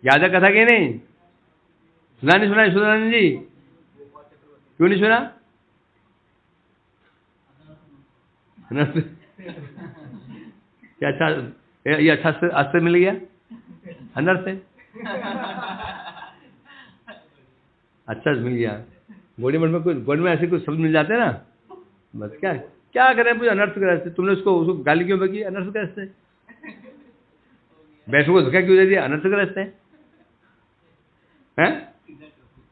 याद है कथा की नहीं? सुना नहीं? सुना सुनानंद जी, क्यों नहीं सुना? क्या अच्छा, ये अच्छा अस्त्र मिल गया अंदर से, अच्छा मिल गया। बॉडी में ऐसे कुछ शब्द मिल जाते हैं ना, बस क्या करें, मुझे अनर्थ कर, तुमने उसको गाली क्यों बकी? अनर्थ करते बैठो को धोखा क्यों दे दिया? अनर्थ करते हैं,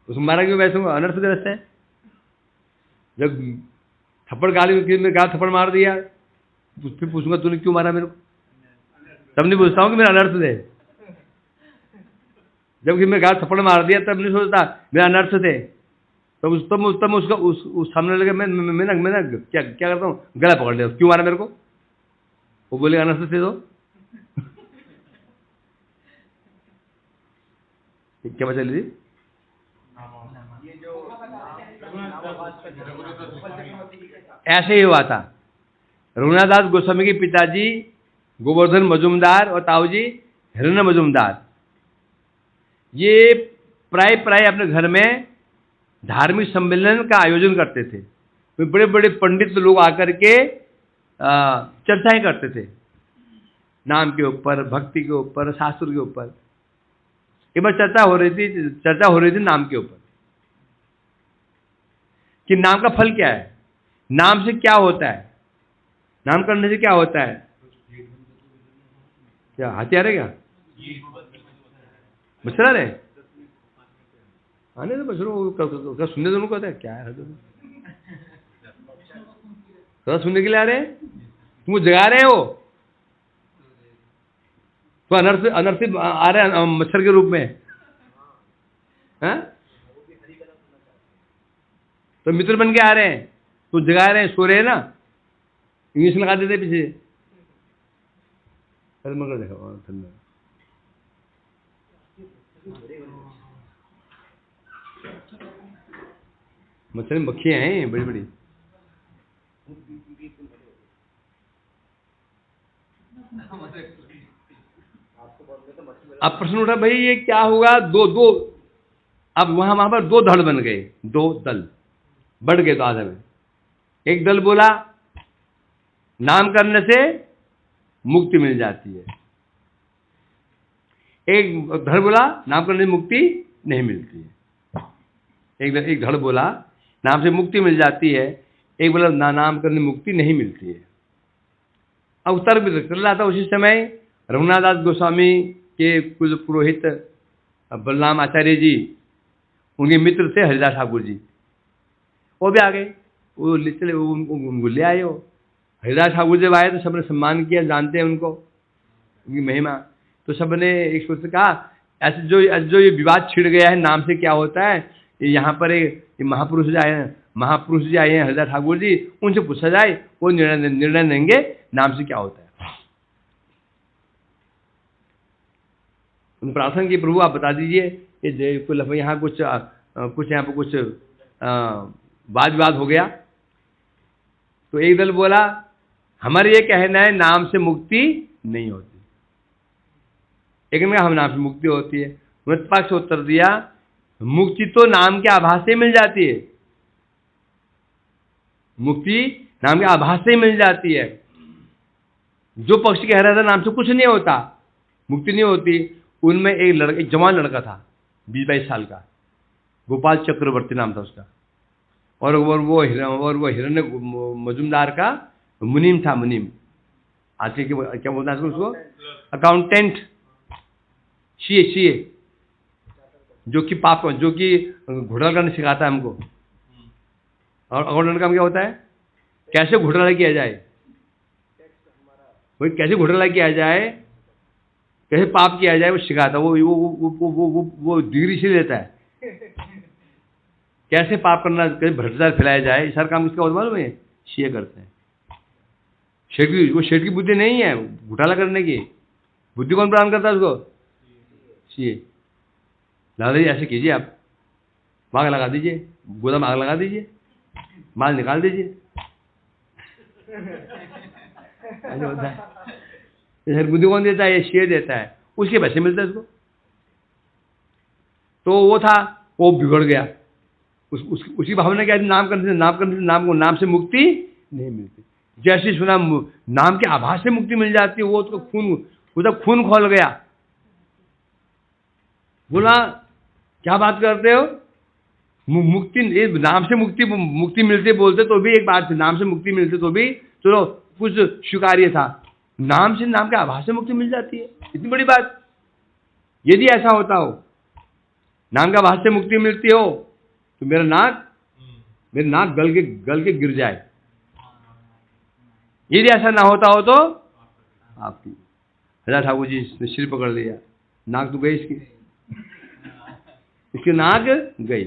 उसको मारा क्यों? बैठो अनर्थ करते हैं। जब थप्पड़ गाली में गाल थप्पड़ मार दिया, फिर पूछूंगा तूने क्यों मारा मेरे को? तब नहीं पूछता हूँ कि मेरा अनर्थ दे। जबकि मैं गाल थप्पड़ मार दिया तब नहीं सोचता मेरा अनर्थ थे, तब उसका उस सामने लगे मैं क्या करता हूँ, गला पकड़ लिया, क्यों मारा मेरे को? वो बोले अनर्थ थे। तो क्या बचा ली? ऐसे ही हुआ था। रघुनाथदास गोस्वामी के पिताजी गोवर्धन मजुमदार और ताऊजी हिरण्य मजुमदार, ये प्राय अपने घर में धार्मिक सम्मेलन का आयोजन करते थे। बड़े बड़े पंडित लोग आकर के चर्चाएं करते थे, नाम के ऊपर, भक्ति के ऊपर, शास्त्र के ऊपर। एक बार चर्चा हो रही थी नाम के ऊपर कि नाम का फल क्या है, नाम से क्या होता है, नाम करने से क्या होता है। क्या हथियार है क्या? मच्छर है आने तो बच्चों सुनने दोनों कहता है क्या है, थोड़ा सुनने के लिए आ रहे हैं, तुमको जगा रहे हो तो अनर्थ आ रहे हैं मच्छर के रूप में, हैं? तो मित्र बन के आ रहे हैं, तो जगा रहे हैं, सो रहे हैं ना, इंग्लिश लगा देते पीछे। मगर देखो ठंडा मच्छर में मक्खियां हैं बड़ी बड़ी। अब प्रश्न उठा भाई ये क्या होगा, दो अब वहां पर दो धड़ बन गए, दो दल बढ़ गए। तो आधा में एक दल बोला नाम करने से मुक्ति मिल जाती है, एक धड़ बोला नाम करने से मुक्ति नहीं मिलती है। एक धड़ बोला नाम से मुक्ति मिल जाती है, एक बोला नाम करने मुक्ति नहीं मिलती है। अब उत्तर भी चल रहा था उसी समय। रघुनाथदास गोस्वामी के कुल पुरोहित बलराम आचार्य जी, उनके मित्र थे हरिदास ठाकुर जी, वो भी आ गए, वो ले आए। हो हरिदास ठाकुर जब आए तो सबने सम्मान किया, जानते हैं उनको, उनकी महिमा। तो सबने एक सूत्र से कहा ऐसे जो ये विवाद छिड़ गया है नाम से क्या होता है, यहाँ पर महापुरुष जी आए हैं हरिदास ठाकुर जी, उनसे पूछा जाए, वो निर्णय देंगे नाम से क्या होता है। उन प्रार्थना की प्रभु आप बता दीजिए कि यहाँ कुछ यहाँ पर कुछ वाद विवाद हो गया। तो एक दल बोला हमारे ये कहना है नाम से मुक्ति नहीं होती, एक ने कहा हम नाम से मुक्ति होती है। उन्होंने पक्ष उत्तर दिया मुक्ति तो नाम के आभास से मिल जाती है, मुक्ति नाम के आभास से मिल जाती है। जो पक्ष कह रहा था नाम से कुछ नहीं होता, मुक्ति नहीं होती, उनमें एक लड़का, एक जवान लड़का था 20-22 साल का, गोपाल चक्रवर्ती नाम था उसका, और वो हिरण्य मजुमदार का मुनीम था। मुनीम आज के क्या बोलते हैं उसको, अकाउंटेंट, सीए, जो कि घोटाला करने सिखाता है हमको। और अकाउंटेंट का काम क्या होता है, कैसे घोटाला किया जाए, वही कैसे घोटाला किया जाए, कैसे पाप किया जाए, वो सिखाता है। वो डिग्री से लेता है, कैसे पाप करना, कैसे भ्रष्टाचार फैलाया जाए, सारा काम किसका होता है मालूम है, सीए करते हैं। शेठ की बुद्धि नहीं है घोटाला करने की, बुद्धि कौन प्रदान करता है उसको, सीए। दादाजी ऐसे कीजिए, आप आग लगा दीजिए, गोदाम आग लगा दीजिए, माल निकाल दीजिए, ऐसे होता है। बुद्धि कौन देता है, ये सीए देता है, उसके पैसे मिलते हैं उसको। तो वो था, वो बिगड़ गया, उसकी भावना क्या थी, नाम से मुक्ति नहीं मिलती। जैसे सुना नाम के आभास से मुक्ति मिल जाती है, वो उसको खून खोल गया। बोला क्या बात करते हो, मुक्ति नाम से मुक्ति मिलते बोलते तो भी एक बात थी, नाम से मुक्ति मिलते तो भी चलो कुछ स्वीकार्य था, नाम के आभास से मुक्ति मिल जाती है, इतनी बड़ी बात। यदि ऐसा होता हो, नाम के आभास से मुक्ति मिलती हो, तो मेरा नाक गल के गिर जाए। यदि ऐसा ना होता हो तो आपकी राजा ठाकुर जी ने सिर पकड़ लिया, नाक तो गई इसकी नाक गई,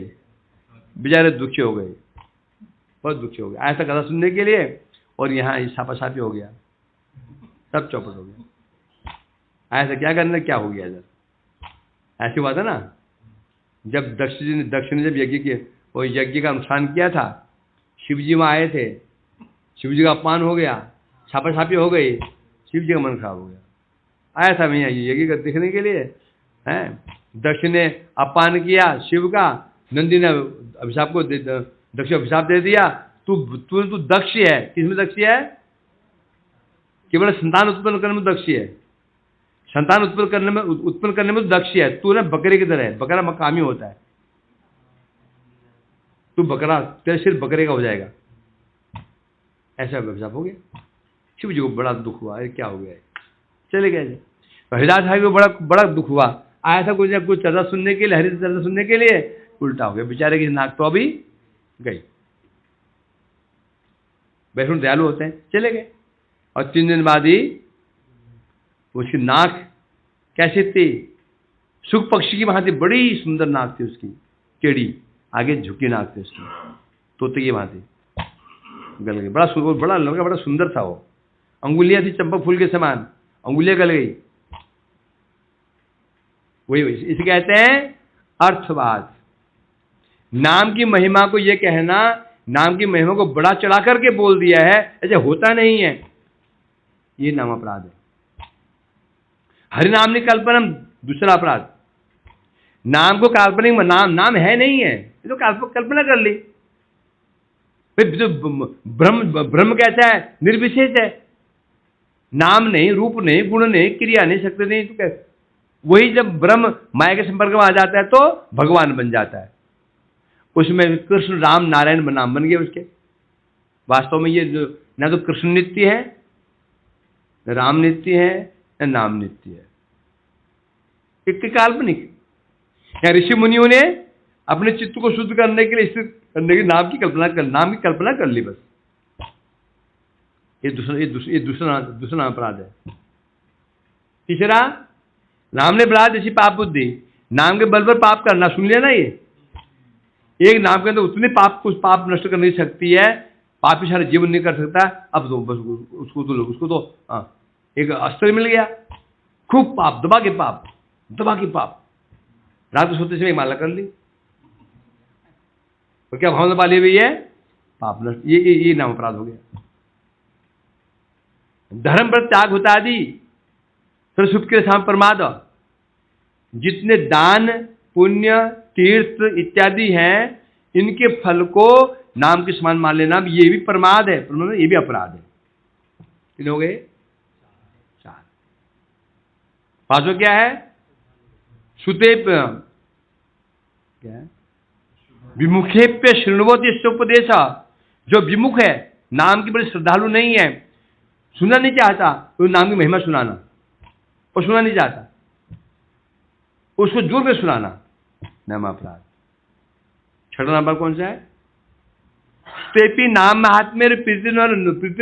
बेचारे दुखी हो गए, बहुत दुखी हो गए ऐसा कथा सुनने के लिए। और यहाँ छापा-छापी हो गया, सब चौपट हो गया। ऐसा क्या करना, क्या हो गया इधर, ऐसी बात है ना। जब दक्ष ने जब यज्ञ का अनुष्ठान किया था, शिव जी वहाँ आए थे, शिव जी का अपमान हो गया, छापा-छापी हो गई, शिव जी का मन खराब हो गया। आया था मैं यहाँ यज्ञ का देखने के लिए, हैं। दक्ष ने अपमान किया शिव का, नंदी ने अभिशाप को दक्ष अभिशाप दे दिया, तू दक्ष है। किसमें दक्ष है, केवल संतान उत्पन्न करने में दक्ष है, संतान उत्पन्न करने में तो दक्ष है। तू ना बकरे की तरह है, बकरा मकामी होता है, तू बकरा, तेरा सिर बकरे का हो जाएगा, ऐसा अभिशाप हो गया। शिव जी को बड़ा दुख हुआ, अरे क्या हो गया, चले गए। हरिदास साहब को बड़ा दुख हुआ, आया था कुछ चर्चा सुनने के लिए, हरि चर्चा सुनने के लिए, उल्टा हो गया, बेचारे की नाक तो अभी गई। वैष्णव दयालु होते हैं, चले गए। और 3 दिन बाद ही उसकी नाक कैसी थी, सुख पक्षी की भांति बड़ी सुंदर नाक थी उसकी, टेढ़ी, आगे झुकी नाक थी उसकी, तोते की भांति गल गई। बड़ा लड़का, बड़ा सुंदर था वो, अंगुलियां थी चंपा फूल के समान, अंगुलियां गल गई। वही इसे कहते हैं अर्थवाद। नाम की महिमा को ये कहना, नाम की महिमा को बड़ा चढ़ा करके बोल दिया है, ऐसे होता नहीं है, ये नाम अपराध है। हरिनाम कल्पना दूसरा अपराध। नाम को काल्पनिक नाम है नहीं है, ये तो कल्पना कर ली। जो ब्रह्म कहता है निर्विशेष है, नाम नहीं, रूप नहीं, गुण नहीं, क्रिया नहीं, शक्ति नहीं, तो क्या वही जब ब्रह्म माया के संपर्क में आ जाता है तो भगवान बन जाता है। उसमें कृष्ण राम नारायण नाम बन गए उसके। वास्तव में ये ना तो कृष्ण नित्य है, न राम नित्य है, न नाम नित्य है, एक काल्पनिक। या ऋषि मुनियों ने अपने चित्त को शुद्ध करने के लिए नाम की कल्पना कर ली बस। ये दूसरा अपराध है। तीसरा, नाम ने बढ़ा जैसी पाप बुद्धि, नाम के बल पर पाप करना। सुन लिया ना, ये एक नाम के अंदर उतने कुछ पाप नष्ट करने की शक्ति है, पापी सारा जीवन नहीं कर सकता। अब तो बस उसको तो एक अस्त्र मिल गया, खूब पाप, दबा के पाप। रात को सोते समय माला कर ली, तो क्या भावना पाली हुई है, पाप नष्ट। ये नाम अपराध हो गया। धर्म पर त्याग होता आदि सुख के साम प्रमाद। जितने दान पुण्य तीर्थ इत्यादि हैं, इनके फल को नाम के समान मान लेना, ये भी प्रमाद है, ये भी अपराध है। कितने हो गए? 4। पांचों क्या है? सुते क्या है? विमुखेप्य शृण्वति उपदेश, जो विमुख है, नाम की बड़ी श्रद्धालु नहीं है, सुनना नहीं चाहता, तो नाम की महिमा सुनाना, और सुनना नहीं चाहता, उसको जोर में सुनाना, नाम अपराध। छठा नंबर कौन सा है? तेपी नाम महात्म्य प्रीति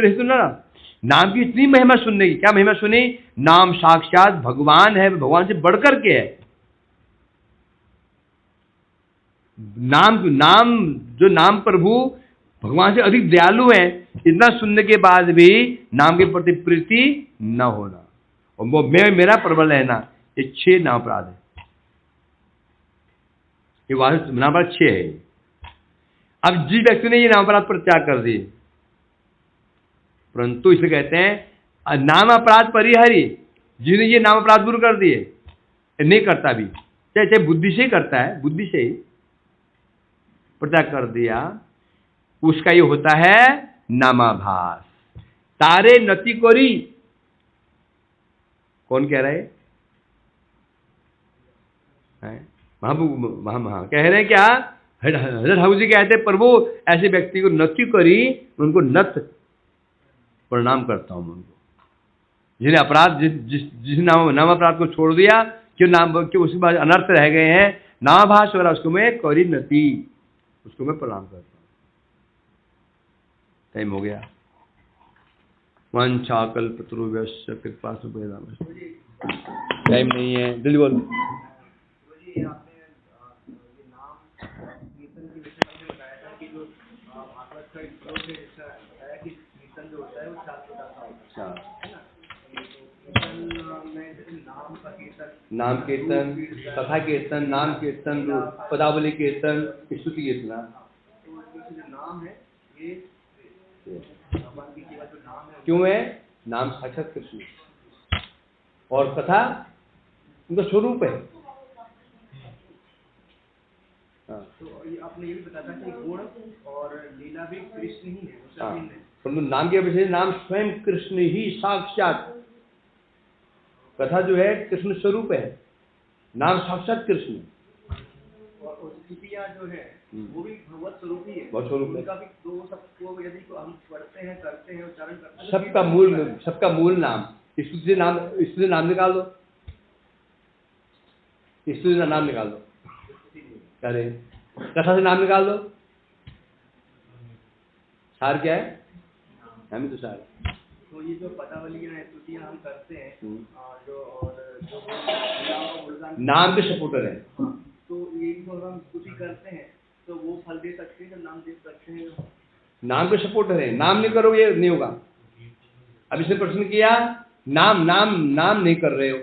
रहित न, नाम की इतनी महिमा सुनने की। क्या महिमा सुनी? नाम साक्षात भगवान है, भगवान से बढ़कर के है। नाम जो नाम प्रभु भगवान से अधिक दयालु है, इतना सुनने के बाद भी नाम के प्रति प्रीति न होना, और वो मेरा प्रबल रहना, ये 6 नाम अपराध है। ये वास्तव नाम अपराध 6 है। अब जिस व्यक्ति ने ये नाम अपराध पर त्याग कर दिए, परंतु इसे कहते हैं नाम अपराध परिहरी, जिन्हें ये नाम अपराध दूर कर दिए, नहीं करता भी, चाहे बुद्धि से ही करता है, बुद्धि से ही प्रत्याग कर दिया, उसका ये होता है नामाभास। तारे नति कोरी, कौन कह रहे हैं? महा कह रहे हैं क्या? हजरत ठाकुर जी कहते हैं, प्रभु ऐसे व्यक्ति को नति करी, उनको नत प्रणाम करता हूं उनको, जिन्हें अपराध जिस नाम अपराध को छोड़ दिया, क्यों उसके बाद अनर्थ रह गए हैं, नामाभास हो रहा, उसको मैं करी नति, उसको मैं प्रणाम करता हूं। टाइम हो गया। वंशाकल्पतरुभ्यश्च कृपा सुबह, टाइम नहीं है, जल्दी बोलो। नाम कीर्तन, कथा कीर्तन, नाम कीर्तन, पदावली कीर्तन, स्तुति कीर्तन, नाम है ये भगवान की सेवा, जो नाम है क्यों है? नाम साक्षात कृष्ण, और कथा उनका स्वरूप है। तो ये आपने ये भी बताया था कि गुण और लीला भी कृष्ण ही है, परंतु नाम के विषय नाम स्वयं कृष्ण ही साक्षात, कथा जो है कृष्ण स्वरूप है, नाम साक्षात कृष्ण, और स्तुतियां जो है वो भी भगवत स्वरूप ही है, बहुत स्वरूप है। तो सबको यदि हम पढ़ते हैं, करते हैं, उच्चारण करते हैं, सबका मूल नाम, स्तुति से नाम निकाल दो, स्तुति से नाम निकाल दो, करे कथा से नाम निकाल दो, सार क्या है? हमें तो सार। तो ये जो पदावली है, स्तुतियां हम करते हैं, जो नाम के सपोर्टर है, तो ये जो हम स्तुति करते हैं तो वो फल दे सकते हैं, नाम दे सकते हैं, नाम के सपोर्टर है। नाम नहीं करोगे ये नहीं होगा। अब इसने प्रश्न किया, नाम नहीं कर रहे हो,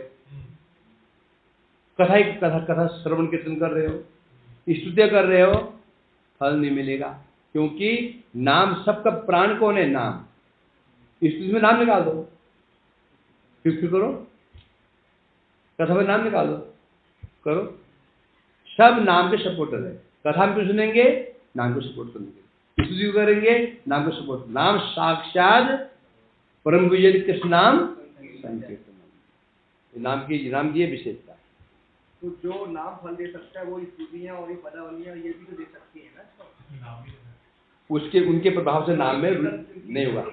कथा श्रवण कीर्तन कर रहे हो, स्तुतियां कर रहे हो, फल नहीं मिलेगा, क्योंकि नाम सबका प्राण कौन है? नाम। स्तुति में नाम निकाल दो, फिर करो, कथा में नाम निकाल दो, करो, सब नाम के सपोर्टर है। कथा में सुनेंगे, नाम को सपोर्ट करेंगे, स्तुति करेंगे, नाम को सपोर्ट, नाम साक्षात परम विजय कृष्ण नाम संकीर्तन, नाम की विशेषता। तो जो नाम फल दे सकता है वो स्तुतियां और पदावलियां ये भी तो दे सकती है ना, उनके प्रभाव से नाम में नहीं होगा,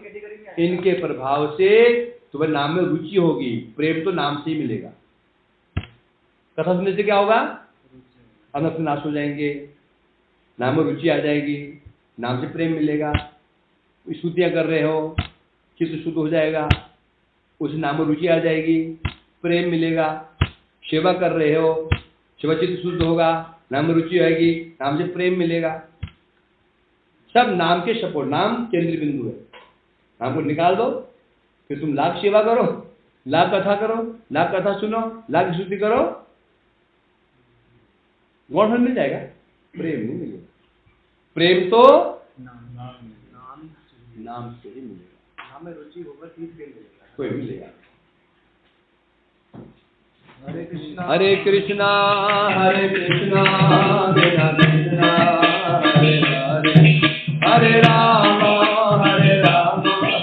इनके प्रभाव से तुम्हें नाम में रुचि होगी, प्रेम तो नाम से ही मिलेगा। कथा सुनने से क्या होगा? अनर्थ नाश हो जाएंगे, नाम में रुचि आ जाएगी, नाम से प्रेम मिलेगा। स्तुतियां कर रहे हो, चित्त शुद्ध हो जाएगा, उस नाम में रुचि आ जाएगी, प्रेम मिलेगा। सेवा कर रहे हो, सेवा चित्त शुद्ध होगा, नाम में रुचि आएगी, नाम से प्रेम मिलेगा। सब नाम के सपोर्ट, नाम केंद्र बिंदु है। नाम को निकाल दो, फिर तुम लाख सेवा करो, लाख कथा करो, लाख कथा सुनो, लाख स्तुति करो, गौण मिल जाएगा, प्रेम नहीं मिलेगा। प्रेम तो नाम से ही मिलेगा, नाम में रुचि होगा, ठीक मिलेगा, कोई मिलेगा। हरे कृष्णा हरे कृष्णा हरे कृष्णा कृष्णा हरे हरे, हरे राम राम राम हरे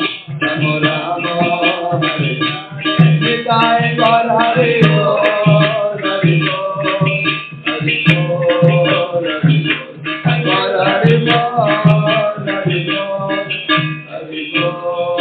हरे, हरे बोल हरे बोल। हरि बोल हरि बोल